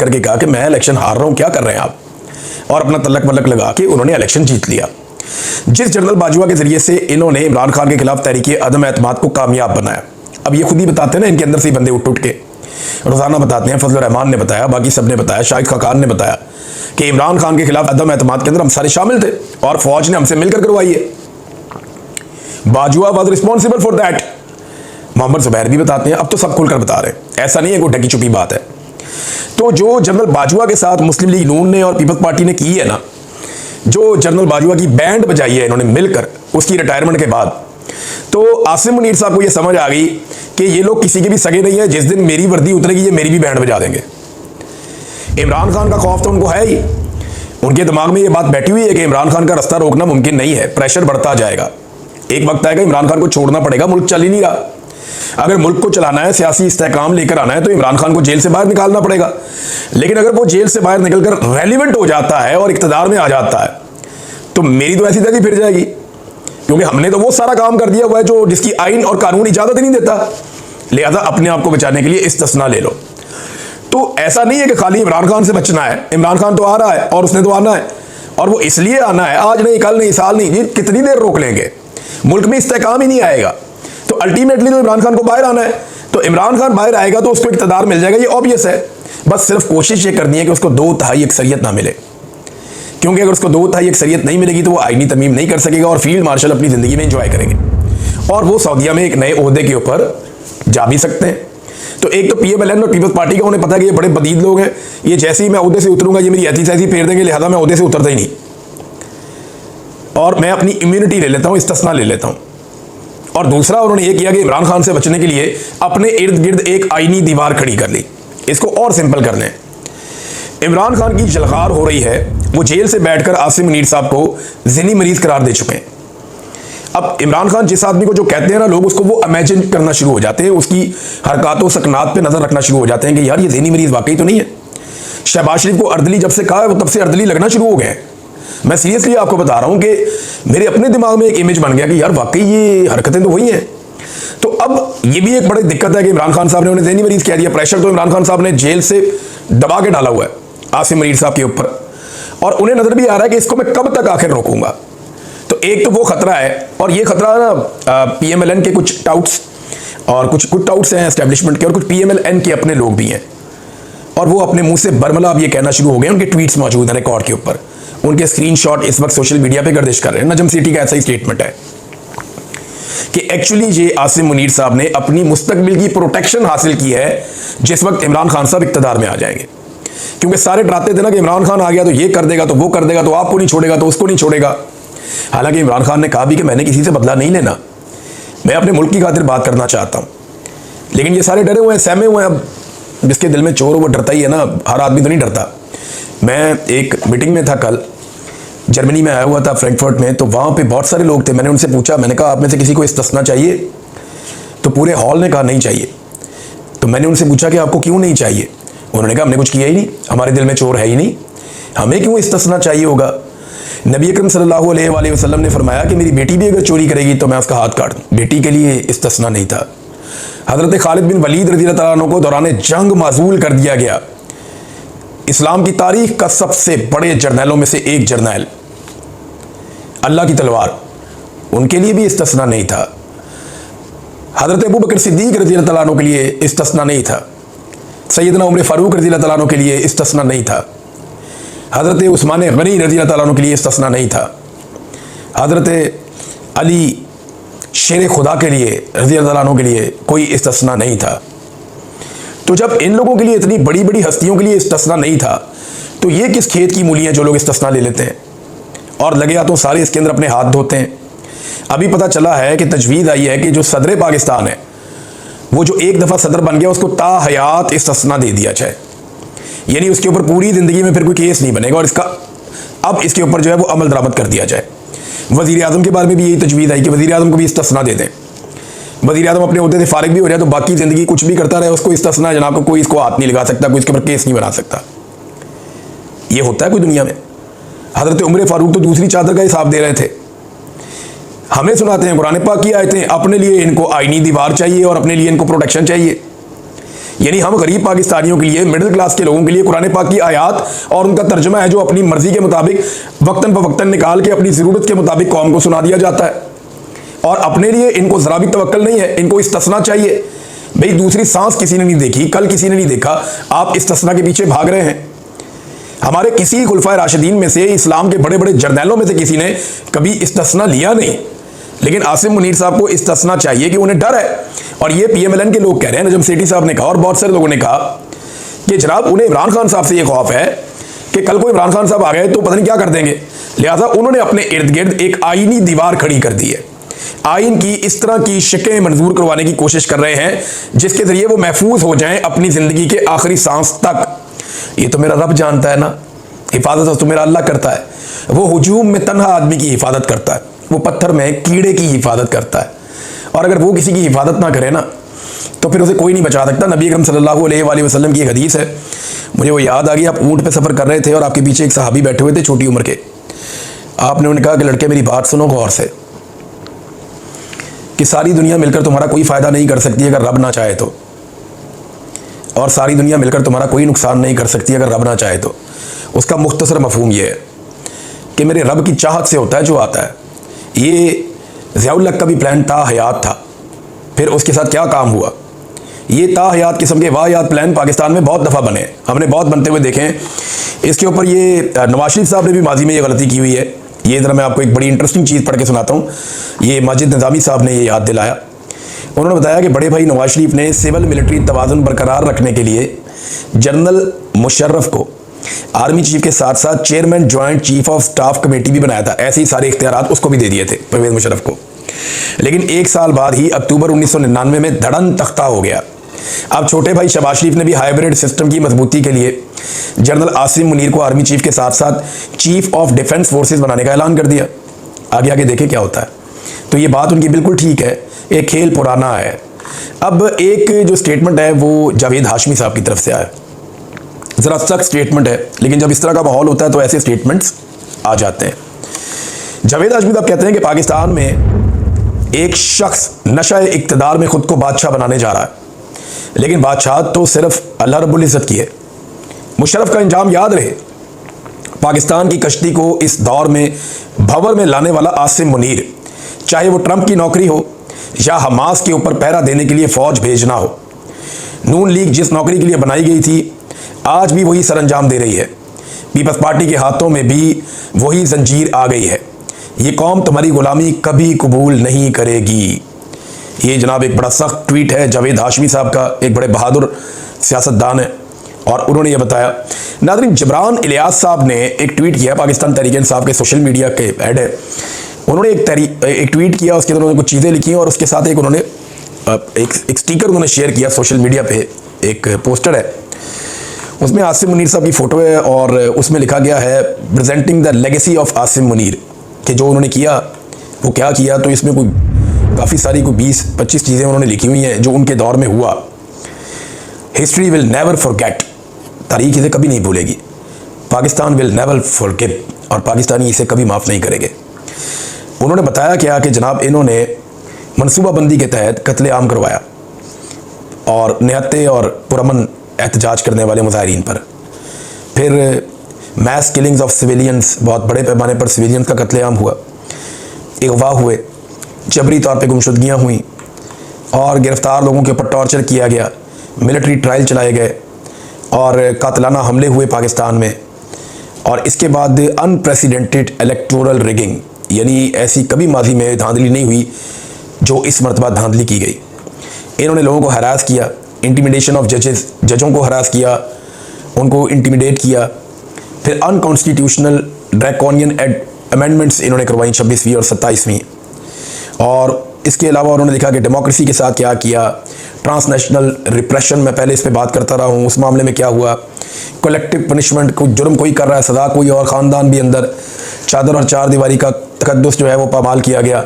करके कहा कि मैं इलेक्शन हार रहा हूँ, क्या कर रहे हैं आप, और अपना तलक वलक लगा के उन्होंने इलेक्शन जीत लिया। जिस जनरल बाजवा के जरिए से इन्होंने इमरान खान के खिलाफ तहरीक अदम एतमाद को कामयाब बनाया। अब ये खुद ही बताते हैं ना, इनके अंदर से बंदे उठ के रोजाना बताते हैं, फजल रहमान ने बताया, बाकी सब ने बताया, शाहिद खाकान ने बताया कि इमरान खान के खिलाफ अदम एतमाद के अंदर हम सारे शामिल थे और फौज ने हमसे मिलकर करवाई है। Bajwa was responsible for that. Mohammed Zubair भी बताते हैं, अब तो सब खुलकर बता रहे हैं, ऐसा नहीं है कोई ढकी छुपी बात है। तो जो जनरल बाजवा के साथ मुस्लिम लीग नून ने और पीपल्स पार्टी ने की है ना, जो जनरल बाजवा की बैंड बजाई है इन्होंने मिलकर उसकी रिटायरमेंट के बाद, तो आसिम मुनीर साहब को यह समझ आ गई कि ये लोग किसी के भी सगे नहीं है, जिस दिन मेरी वर्दी उतरेगी ये मेरी भी बैंड बजा देंगे। इमरान खान का खौफ तो उनको है ही, उनके दिमाग में ये बात बैठी हुई है कि इमरान खान का रास्ता रोकना मुमकिन नहीं है, प्रेशर बढ़ता जाएगा, एक वक्त आएगा इमरान खान को छोड़ना पड़ेगा, मुल्क चल ही नहीं रहा। अगर मुल्क को चलाना है, सियासी इस्तेहकाम लेकर आना है, तो इमरान खान को जेल से बाहर निकालना पड़ेगा। लेकिन अगर वो जेल से बाहर निकलकर रेलिवेंट हो जाता है और इख्तिदार में आ जाता है, तो मेरी तो ऐसी तक फिर जाएगी, क्योंकि हमने तो वो सारा काम कर दिया हुआ है जो जिसकी आइन और कानून इजाजत ही नहीं देता। लिहाजा अपने आप को बचाने के लिए इस्तिस्ना ले लो। तो ऐसा नहीं है कि खाली इमरान खान से बचना है, इमरान खान तो आ रहा है और उसने तो आना है, और वो इसलिए आना है, आज नहीं, कल नहीं, साल नहीं, कितनी देर रोक लेंगे, मुल्क में इस्तेहकाम ही नहीं आएगा। तो अल्टीमेटली तो इमरान खान को बाहर आना है, तो इमरान खान बाहर आएगा तो उसको इक़्तिदार मिल जाएगा, ये ऑब्वियस है। बस सिर्फ कोशिश ये करनी है कि उसको 2/3 अक्सरियत ना मिले, क्योंकि अगर उसको 2/3 अक्सरियत नहीं मिलेगी तो वो आईनी तरमीम नहीं कर सकेगा और फील्ड मार्शल अपनी ज़िंदगी में इंजॉय करेंगे, और वो सऊदीया में एक नए ओहदे के ऊपर जा भी सकते हैं। तो एक तो PMLN और पीपल्स पार्टी का उन्हें पता है कि ये बड़े बदीद लोग हैं, ये जैसे ही मैं ओहदे से उतरूंगा ये मेरी ऐसी फेर देंगे, लिहाजा मैं ओहदे से उतरता ही नहीं, और मैं अपनी इम्यूनिटी ले लेता हूँ, इस्तिस्ना ले लेता हूँ। और दूसरा उन्होंने ये किया कि इमरान खान से बचने के लिए अपने इर्द गिर्द एक आईनी दीवार खड़ी कर ली। इसको और सिंपल कर लें, इमरान खान की जलखार हो रही है, वो जेल से बैठकर आसिम मुनीर साहब को ज़हनी मरीज करार दे चुके हैं। अब इमरान खान जिस आदमी को जो कहते हैं ना लोग, उसको वो इमेजिन करना शुरू हो जाते हैं, उसकी हरकतों सकनात पे नजर रखना शुरू हो जाते हैं कि यार ये ज़हनी मरीज वाकई तो नहीं है। शहबाज शरीफ को अर्दली जब से कहा है वो तब से अर्दली लगना शुरू हो गए। मैं सीरियसली आपको बता रहा हूं कि मेरे अपने दिमाग में एक इमेज बन गया कि यार वाकई ये हरकतें तो वही हैं। तो अब ये भी एक बड़ी दिक्कत है कि इमरान खान साहब ने उन्हें ज़हनी मरीज कह दिया। प्रेशर तो इमरान खान साहब ने जेल से दबा के डाला हुआ है आसिम मुनीर साहब के ऊपर, और उन्हें नजर भी आ रहा है कि इसको मैं कब तक आखिर रोकूंगा। तो एक तो वो खतरा है, और ये खतरा ना PMLN के कुछ टाउट्स और कुछ टाउट्स हैं एस्टेब्लिशमेंट के, और कुछ PMLN के अपने लोग भी हैं, और वो अपने मुंह से बरमला अब ये कहना शुरू हो गए। उनके ट्वीट्स मौजूद हैं रिकॉर्ड के ऊपर, उनके स्क्रीनशॉट इस वक्त सोशल मीडिया पे गर्दिश कर रहे हैं। नजम सिटी का ऐसा ही स्टेटमेंट है कि एक्चुअली ये आसिम मुनीर साहब ने अपनी मुस्तकबिल की प्रोटेक्शन हासिल की है जिस वक्त इमरान खान साहब इक़्तिदार में आ जाएंगे, क्योंकि सारे डराते थे ना कि इमरान खान आ गया तो ये कर देगा, तो वो कर देगा, तो आपको नहीं छोड़ेगा, तो उसको नहीं छोड़ेगा। हालांकि इमरान खान ने कहा भी कि मैंने किसी से बदला नहीं लेना, मैं अपने मुल्क की खातिर बात करना चाहता हूं। लेकिन ये सारे डरे हुए हैं, सहमे हुए हैं। अब जिसके दिल में चोर हो वो डरता ही है ना, हर आदमी तो नहीं डरता। मैं एक मीटिंग में था कल, जर्मनी में आया हुआ था फ्रैंकफर्ट में, तो वहाँ पे बहुत सारे लोग थे। मैंने उनसे पूछा, मैंने कहा आप में से किसी को इस्तिस्ना चाहिए? तो पूरे हॉल ने कहा नहीं चाहिए। तो मैंने उनसे पूछा कि आपको क्यों नहीं चाहिए? उन्होंने कहा हमने कुछ किया ही नहीं, हमारे दिल में चोर है ही नहीं, हमें क्यों इस्तिस्ना चाहिए होगा। नबी अकरम सल्लल्लाहु अलैहि वसल्लम ने फरमाया कि मेरी बेटी भी अगर चोरी करेगी तो मैं उसका हाथ काट दूँ। बेटी के लिए इस्तिस्ना नहीं था। हज़रत खालिद बिन वलीद रज़ियल्लाहु अन्हु को दौरान जंग माज़ूल कर दिया गया। इस्लाम की तारीख का सबसे बड़े जर्नैलों में से एक जर्नैल, अल्लाह की तलवार, उनके लिए भी इस्तिस्ना नहीं था। हज़रत अबू बकर सिद्दीक़ रज़ियल्लाहु अन्हु के लिए इस्तिस्ना नहीं था। सैयदना उमर फ़ारूक रज़ियल्लाहु अन्हु के लिए इस्तिस्ना नहीं था। हज़रत उस्मान गनी रज़ियल्लाहु अन्हु के लिए इस्तिस्ना नहीं था। हज़रत अली शेर खुदा के लिए रज़ियल्लाहु अन्हु के लिए कोई इस्तिस्ना नहीं था। तो जब इन लोगों के लिए, इतनी बड़ी बड़ी हस्तियों के लिए इस्तिस्ना नहीं था, तो ये किस खेत की मूली हैं जो लोग इस्तिस्ना ले लेते हैं और लगे हाथों सारे इसके अंदर अपने हाथ धोते हैं। अभी पता चला है कि तजवीज़ आई है कि जो सदर पाकिस्तान है वो जो एक दफ़ा सदर बन गया उसको ता हयात इस्तिस्ना दे दिया जाए, यानी उसके ऊपर पूरी ज़िंदगी में फिर कोई केस नहीं बनेगा, और इसका अब इसके ऊपर जो है वो अमल दरामद कर दिया जाए। वज़ीर आज़म के बारे में भी यही तजवीज़ आई कि वज़ीर आज़म को भी इस्तिस्ना दे दें। वज़ीर आज़म अपने ओहदे से फारिग भी हो जाए तो बाकी ज़िंदगी कुछ भी करता रहे, उसको इस्तिस्ना जनाब को कोई इसको हाथ नहीं लगा सकता, कोई इसके ऊपर केस नहीं बना सकता। ये होता है कोई दुनिया में? हज़रत उमर फ़ारूक तो दूसरी चादर का हिसाब दे रहे थे। हमें सुनाते हैं कुरान पाक की आयतें, अपने लिए इनको आईनी दीवार चाहिए और अपने लिए इनको प्रोटेक्शन चाहिए। यानी हम गरीब पाकिस्तानियों के लिए, मिडिल क्लास के लोगों के लिए कुरान पाक की आयात और उनका तर्जुमा है जो अपनी मर्जी के मुताबिक वक्तन फवक्तन निकाल के अपनी ज़रूरत के मुताबिक कौम को सुना दिया जाता है। और अपने लिए इनको ज़रा भी तवक्कल नहीं है, इनको इस्तिस्ना चाहिए। भाई दूसरी सांस किसी ने नहीं देखी, कल किसी ने नहीं देखा, आप इस्तिस्ना के पीछे भाग रहे हैं। हमारे किसी खुलफाए राशिदीन में से, इस्लाम के बड़े बड़े जर्नैलों में से किसी ने कभी इस्तिस्ना लिया नहीं, लेकिन आसिम मुनीर साहब को इस्तिस्ना चाहिए कि उन्हें डर है। और ये PMLN के लोग कह रहे हैं, नजम सेठी साहब ने कहा और बहुत सारे लोगों ने कहा कि जनाब उन्हें इमरान खान साहब से ये खौफ है कि कल को इमरान खान साहब आ गए तो पता नहीं क्या कर देंगे, लिहाजा उन्होंने अपने इर्द गिर्द एक आईनी दीवार खड़ी कर दी है। आइन की इस तरह की शिकें मंजूर करवाने की कोशिश कर रहे हैं जिसके जरिए वो महफूज हो जाएं अपनी जिंदगी के आखिरी सांस तक। ये तो मेरा रब जानता है ना, हिफाजत तो मेरा अल्लाह करता है। वो हुजूम में तन्हा आदमी की हिफाजत करता है, वो पत्थर में कीड़े की हिफाजत करता है। और अगर वो किसी की हिफाजत ना करे ना तो फिर उसे कोई नहीं बचा सकता। नबी अकरम सल्लल्लाहु अलैहि वसल्लम की एक हदीस है, मुझे वो याद आ गई। आप ऊँट पे सफ़र कर रहे थे और आपके पीछे एक सहाबी बैठे हुए थे छोटी उम्र के। आपने उन्हें कहा कि लड़के मेरी बात सुनो गौर से, कि सारी दुनिया मिलकर तुम्हारा कोई फ़ायदा नहीं कर सकती अगर रब ना चाहे तो, और सारी दुनिया मिलकर तुम्हारा कोई नुकसान नहीं कर सकती अगर रब ना चाहे तो। उसका मुख्तसर मफहूम ये है कि मेरे रब की चाहत से होता है जो आता है। ये ज़ियाउल हक का भी प्लान ता हयात था, फिर उसके साथ क्या काम हुआ। ये ता हयात किस्म के वाहियात प्लान पाकिस्तान में बहुत दफ़ा बने, हमने बहुत बनते हुए देखे हैं। इसके ऊपर ये नवाज शरीफ साहब ने भी माजी में ये गलती की हुई है। ये ज़रा मैं आपको एक बड़ी इंटरेस्टिंग चीज़ पढ़ के सुनाता हूँ। ये माजिद निज़ामी साहब ने ये याद दिलाया। उन्होंने बताया कि बड़े भाई नवाज शरीफ ने सिविल मिलिट्री तवाज़ुन बरकरार रखने के लिए जनरल मुशर्रफ को आर्मी चीफ के साथ साथ chairman joint chief of staff committee भी बनाया था। ऐसे ही सारे इख्तियारात उसको भी दे दिए थे परवेज़ मुशर्रफ को। लेकिन एक साल बाद ही अक्टूबर 1999 में धड़न तख्ता हो गया। अब छोटे भाई शहबाज शरीफ ने भी हाइब्रिड सिस्टम की मजबूती के लिए जनरल आसिम मुनीर को आर्मी चीफ के साथ साथ चीफ ऑफ डिफेंस फोर्सेज बनाने का ऐलान कर दिया। आगे आगे देखें क्या होता है। तो ये बात उनकी बिल्कुल ठीक है, एक खेल पुराना है। अब एक जो स्टेटमेंट है वो जावेद हाशमी साहब की तरफ से आया, ज़रा सख्त स्टेटमेंट है, लेकिन जब इस तरह का माहौल होता है तो ऐसे स्टेटमेंट्स आ जाते हैं। जावेद हाशमी साहब कहते हैं कि पाकिस्तान में एक शख्स नशा इक़्तिदार में ख़ुद को बादशाह बनाने जा रहा है, लेकिन बादशाह तो सिर्फ अल्लाह रब्बुल इज़्ज़त की है। मुशर्रफ का अंजाम याद रहे, पाकिस्तान की कश्ती को इस दौर में भंवर में लाने वाला आसिम मुनीर, चाहे वो ट्रंप की नौकरी हो या हमास के ऊपर पहरा देने के लिए फ़ौज भेजना हो। नून लीग जिस नौकरी के लिए बनाई गई थी आज भी वही सरअंजाम दे रही है। पीपल्स पार्टी के हाथों में भी वही जंजीर आ गई है। ये कौम तुम्हारी गुलामी कभी कबूल नहीं करेगी। ये जनाब एक बड़ा सख्त ट्वीट है जावेद हाशमी साहब का, एक बड़े बहादुर सियासतदान है, और उन्होंने ये बताया। नाज़रीन, जबरान इलियास साहब ने एक ट्वीट किया, पाकिस्तान तहरीक इंसाफ के सोशल मीडिया के हेड है। उन्होंने एक ट्वीट किया, उसके अंदर उन्होंने कुछ चीज़ें लिखी और उसके साथ एक उन्होंने एक स्टिकर उन्होंने शेयर किया सोशल मीडिया पे। एक पोस्टर है, उसमें आसिम मुनीर साहब की फ़ोटो है और उसमें लिखा गया है presenting the legacy of Asim Munir, कि जो उन्होंने किया वो क्या किया। तो इसमें कोई काफ़ी सारी कोई 20-25 चीज़ें उन्होंने लिखी हुई हैं जो उनके दौर में हुआ। हिस्ट्री विल नेवर फॉरगेट, तारीख इसे कभी नहीं भूलेगी। पाकिस्तान विल नेवर फॉरगिव, और पाकिस्तानी इसे कभी माफ़ नहीं करेंगे। उन्होंने बताया क्या कि जनाब इन्होंने मनसूबाबंदी के तहत कत्लेआम करवाया और निहत्ते और पुरअमन एहतजाज करने वाले मुजाहिरीन पर। फिर मैस किलिंग्स ऑफ सिविलियंस, बहुत बड़े पैमाने पर सिविलियंस का कत्लेआम हुआ, अगवा हुए, जबरी तौर पे गुमशुदगियाँ हुई और गिरफ़्तार लोगों के ऊपर टॉर्चर किया गया, मिलिट्री ट्रायल चलाए गए और कातलाना हमले हुए पाकिस्तान में। और इसके बाद अनप्रेसिडेंटेड इलेक्टोरल रिगिंग, यानी ऐसी कभी माजी में धांधली नहीं हुई जो इस मरतबा धांधली की गई। इन्होंने लोगों को हरास किया, इंटिमिडेशन ऑफ जजेस, जजों को हरास किया, उनको इंटिमिडेट किया। फिर अनकॉन्स्टिट्यूशनल ड्रैकोनियन अमेंडमेंट्स इन्होंने करवाई 26वीं और 27वीं। और इसके अलावा उन्होंने लिखा कि डेमोक्रेसी के साथ क्या किया, ट्रांसनेशनल रिप्रेशन, मैं पहले इस पर बात करता रहा हूँ, उस मामले में क्या हुआ, कलेक्टिव पनिशमेंट, कोई जुर्म कोई कर रहा है सज़ा कोई और, ख़ानदान भी अंदर, चादर और चार दीवारी का तकद्दुस जो है वो पामाल किया गया,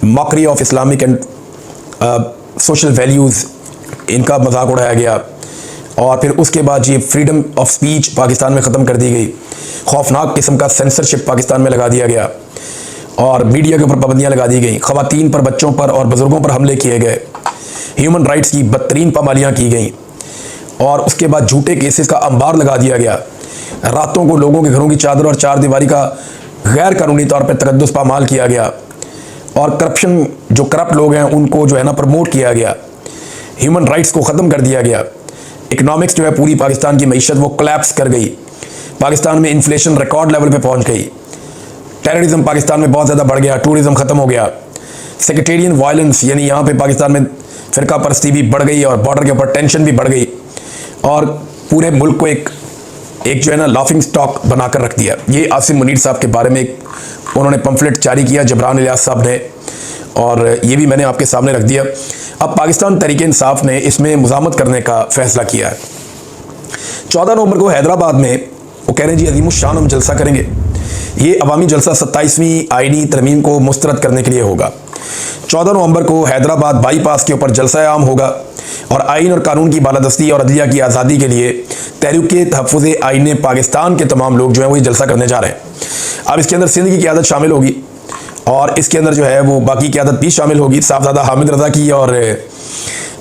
mockery of Islamic and social values, इनका मजाक उड़ाया गया। और फिर उसके बाद ये फ्रीडम ऑफ स्पीच पाकिस्तान में ख़त्म कर दी गई, खौफनाक किस्म का सेंसरशिप पाकिस्तान में लगा दिया गया और मीडिया के ऊपर पाबंदियाँ लगा दी गई, ख़वातीन पर, बच्चों पर और बुज़ुर्गों पर हमले किए गए, ह्यूमन राइट्स की बदतरीन पामालियाँ की गई। और उसके बाद झूठे केसेस का अंबार लगा दिया गया। रातों को लोगों के घरों की चादर और चार दीवारी का गैर कानूनी तौर पर तकद्दुस पामाल किया गया और करप्शन, जो करप्ट लोग हैं उनको जो है ना प्रमोट किया गया। ह्यूमन राइट्स को ख़त्म कर दिया गया। इकनॉमिक्स जो है पूरी पाकिस्तान की मईशत वो कोलैप्स कर गई। पाकिस्तान में इन्फ्लेशन रिकॉर्ड लेवल पे पहुंच गई। टेररिज्म पाकिस्तान में बहुत ज़्यादा बढ़ गया। टूरिज्म ख़त्म हो गया। सेक्टेरियन वायलेंस यानी यहाँ पे पाकिस्तान में फ़िरका परस्ती भी बढ़ गई और बॉर्डर के ऊपर टेंशन भी बढ़ गई और पूरे मुल्क को एक जो है ना लाफिंग स्टॉक बनाकर रख दिया। ये आसिम मुनीर साहब के बारे में उन्होंने पम्फलेट जारी किया जबरान इलियास साहब ने, और ये भी मैंने आपके सामने रख दिया। अब पाकिस्तान तहरीक-ए-इंसाफ ने इसमें मुज़ामत करने का फ़ैसला किया है। 14 नवंबर को हैदराबाद में वो कह रहे हैं जी अज़ीमुश्शान हम जलसा करेंगे। ये अवामी जलसा 27वीं आईनी तरमीम को मुस्तरद करने के लिए होगा। 14 नवंबर को हैदराबाद बाईपास के ऊपर जलसा आम होगा और आइन और कानून की बालादस्ती और अदलिया की आज़ादी के लिए तहरीक तहफ़्फ़ुज़ आइन पाकिस्तान के तमाम लोग जो हैं वो ये जलसा करने जा रहे हैं। अब इसके अंदर सिंध की क़यादत शामिल होगी और इसके अंदर जो है वो बाकी क़यादत भी शामिल होगी। साहबजादा हामिद रज़ा की और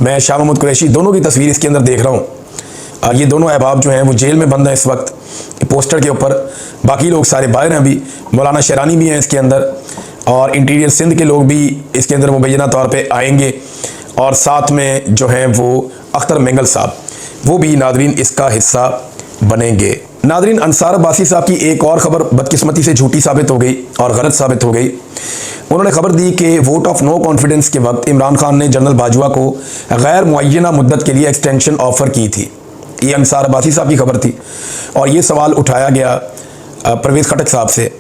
मैं शाह महमूद कुरैशी दोनों की तस्वीर इसके अंदर देख रहा हूँ। ये दोनों अहबाब जो हैं वो जेल में बंद हैं इस वक्त पोस्टर के ऊपर। बाकी लोग सारे बाहर हैं अभी। मौलाना शरानी भी हैं इसके अंदर और इंटीरियर सिंध के लोग भी इसके अंदर मुबैना तौर पे आएंगे और साथ में जो हैं वो अख्तर मेंगल साहब वो भी नादरीन इसका हिस्सा बनेंगे। नादरीन, अंसार अब्बासी साहब की एक और ख़बर बदकिस्मती से झूठी साबित हो गई और गलत साबित हो गई। उन्होंने खबर दी कि वोट ऑफ नो कॉन्फिडेंस के वक्त इमरान खान ने जनरल बाजवा को गैर मुअय्यना मुद्दत के लिए एक्सटेंशन ऑफ़र की थी। ये अंसार अब्बासी साहब की खबर थी और ये सवाल उठाया गया परवेज़ खटक साहब से।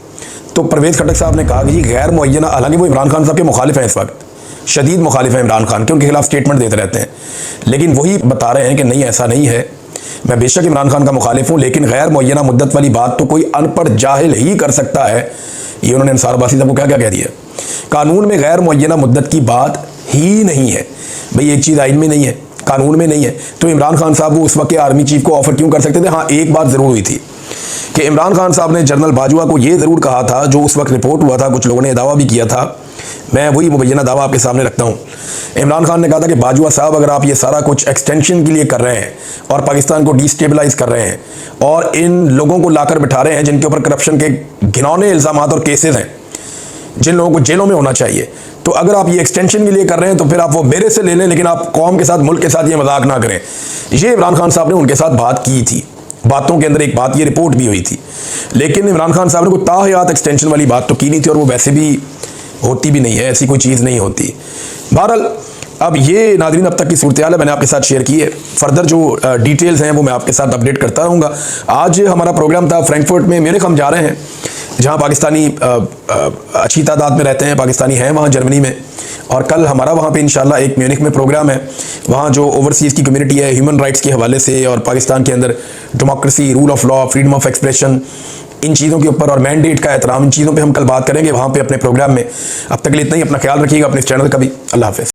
तो परवेज़ खटक साहब ने कहा कि जी गैर मुअय्यना, हालांकि वो इमरान खान साहब के मुखालिफ हैं, इस वक्त शदीद मुखालिफ हैं इमरान खान के, उनके खिलाफ स्टेटमेंट देते रहते हैं, लेकिन वही बता रहे हैं कि नहीं ऐसा नहीं है। मैं बेशक इमरान खान का मुखालिफ हूँ लेकिन गैर मुअय्यना मुद्दत वाली बात तो कोई अनपढ़ जाहिल ही कर सकता है। ये उन्होंने अंसार अब्बासी साहब को क्या क्या कह दिया। कानून में गैर मुअय्यना मुद्दत की बात ही नहीं है भाई, एक चीज़ आइन में नहीं है, कानून में नहीं है। तो इमरान खान साहब वो उस वक्त के आर्मी चीफ को ऑफर क्यों कर सकते थे। हाँ, एक बात ज़रूर हुई थी कि इमरान खान साहब ने जनरल बाजवा को ये ज़रूर कहा था, जो उस वक्त रिपोर्ट हुआ था, कुछ लोगों ने दावा भी किया था, मैं वही मुबैना दावा आपके सामने रखता हूँ। इमरान खान ने कहा था कि बाजवा साहब अगर आप ये सारा कुछ एक्सटेंशन के लिए कर रहे हैं और पाकिस्तान को डिस्टेबलाइज कर रहे हैं और इन लोगों को लाकर बिठा रहे हैं जिनके ऊपर करप्शन के घिनौने इल्ज़ामात और केसेस हैं, जिन लोगों को जेलों में होना चाहिए, तो अगर आप ये एक्सटेंशन के लिए कर रहे हैं तो फिर आप वो मेरे से ले लें, लेकिन आप कौम के साथ, मुल्क के साथ ये मजाक ना करें। ये इमरान खान साहब ने उनके साथ बात की थी। बातों के अंदर एक बात, ये रिपोर्ट भी हुई थी, लेकिन इमरान खान साहब ने कोई ताहयात एक्सटेंशन वाली बात तो की नहीं थी और वो वैसे भी होती भी नहीं है, ऐसी कोई चीज़ नहीं होती। बहरहाल अब ये नाज़रीन अब तक की सूरत हाल है, मैंने आपके साथ शेयर की है। फर्दर जो डिटेल्स हैं वो मैं आपके साथ अपडेट करता रहूँगा। आज हमारा प्रोग्राम था फ्रैंकफर्ट में, म्यूनिख हम जा रहे हैं, जहाँ पाकिस्तानी अच्छी तादाद में रहते हैं, पाकिस्तानी हैं वहाँ जर्मनी में, और कल हमारा वहाँ पे इंशाल्लाह एक म्यूनिख में प्रोग्राम है। वहाँ जो ओवरसीज़ की कम्युनिटी है ह्यूमन राइट्स के हवाले से और पाकिस्तान के अंदर democracy, rule of law, freedom of expression, इन चीज़ों के ऊपर और मैंडेट का एहतराम, इन चीज़ों पे हम कल बात करेंगे वहाँ पे अपने प्रोग्राम में। अब तक के लिए इतना ही। अपना ख्याल रखिएगा, अपने इस चैनल का भी। अल्लाह हाफ़िज़।